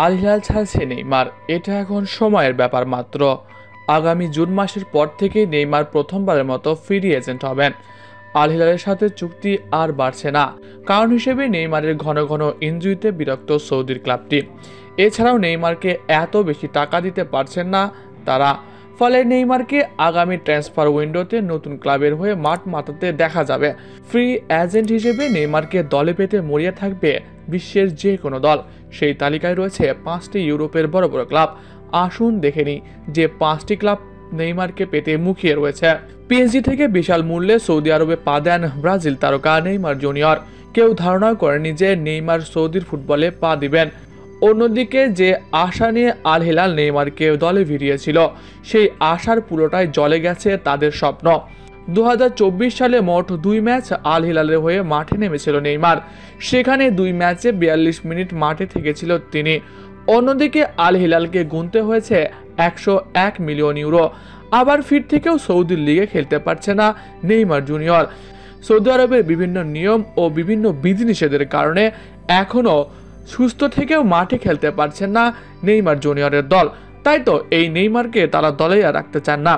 Al Hilal ছাড়ছে Neymar, এটা এখন সময়ের ব্যাপার মাত্র। আগামী জুন মাসের পর থেকেই নেইমার প্রথমবারের মতো ফ্রি এজেন্ট হবেন। আল হিলালের সাথে চুক্তি আর বাড়ছে না। কারণ হিসেবে নেইমারের ঘন ঘন ইনজুরিতে বিরক্ত সৌদির ক্লাবটি। এছাড়াও নেইমারকে এত বেশি টাকা দিতে পারছেন না তারা। ফলে নেইমারকে আগামী ট্রান্সফার উইন্ডোতে নতুন ক্লাবের হয়ে মাঠ মাতাতে দেখা যাবে। ফ্রি এজেন্ট হিসেবে নেইমারকে দলে পেতে মরিয়া থাকবে বিশ্বের যে কোনো দল। সেই তালিকায় রয়েছে 5টি ইউরোপের বড় বড় ক্লাব। আসুন দেখে নিই যে 5টি ক্লাব নেইমারকে পেতে মুখিয়ে রয়েছে। পিএসজি থেকে বিশাল মূল্যে সৌদি আরবে পা দেন ব্রাজিল তারকা নেইমার জুনিয়র। কেউ ধারণা করেনি যে নেইমার সৌদির ফুটবলে পা দিবেন। অন্যদিকে যে আশা নিয়ে আল হিলাল নেইমারকে দলে ভিড়িয়েছিল, সেই আশার পুরোটাই জলে গেছে তাদের স্বপ্ন। 2024 সালে মোট 2 ম্যাচ আল হিলালের হয়ে মাঠে নেমেছিল নেইমার। সেখানে 2 ম্যাচে 42 মিনিট মাঠে থেকেছিল তিনি। অন্যদিকে আল হিলালকে গুনতে হয়েছে 101 মিলিয়ন ইউরো। আবার ফির থেকেও সৌদি লিগে খেলতে পারছে না নেইমার জুনিয়র। সৌদি আরবের বিভিন্ন নিয়ম ও বিভিন্ন বিধিনিষেধের কারণে এখনও সুস্থ থেকেও মাঠে খেলতে পারছেন না নেইমার জুনিয়রের দল। তাই তো এই নেইমারকে তারা দলেই আর রাখতে চান না।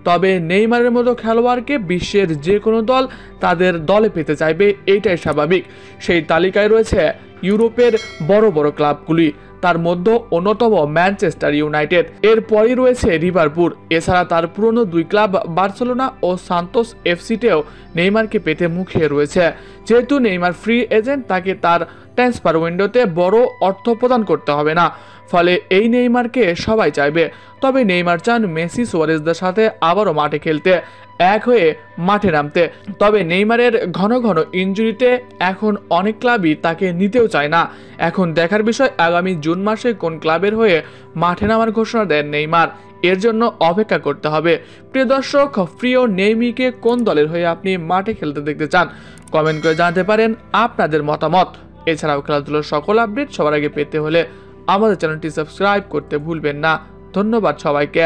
তবে নেইমারের মতো খেলোয়াড়কে বিশ্বের যে কোনো দল তাদের দলে পেতে চাইবে, এইটাই স্বাভাবিক। সেই তালিকায় রয়েছে ইউরোপের বড় বড় ক্লাবগুলি, তার মধ্যে অন্যতম ম্যানচেস্টার ইউনাইটেড। এরপরই রয়েছে লিভারপুল। এছাড়া তার পুরনো 2 ক্লাব বার্সেলোনা ও সান্তোস এফসিতেও নেইমারকে পেতে মুখিয়ে রয়েছে। যেহেতু নেইমার ফ্রি এজেন্ট, তাকে তার ট্রান্সফার উইন্ডোতে বড় অর্থ প্রদান করতে হবে না। ফলে এই নেইমারকে সবাই চাইবে। তবে নেইমার চান মেসি সুয়ারেজদের সাথে আবারও মাঠে খেলতে, এক হয়ে মাঠে নামতে। তবে নেইমারের ঘন ঘন ইনজুরিতে এখন অনেক ক্লাবই তাকে নিতেও চায় না। এখন দেখার বিষয় আগামী জুন মাসে কোন ক্লাবের হয়ে মাঠে নামার ঘোষণা দেন নেইমার। এর জন্য অপেক্ষা করতে হবে। প্রিয় দর্শক, প্রিয় নেইমিকে কোন দলের হয়ে আপনি মাঠে খেলতে দেখতে চান? কমেন্ট করে জানাতে পারেন আপনাদের মতামত। এছাড়াও খেলাধুলার সকল আপডেট সবার আগে পেতে হলে আমাদের চ্যানেলটি সাবস্ক্রাইব করতে ভুলবেন না। ধন্যবাদ সবাইকে।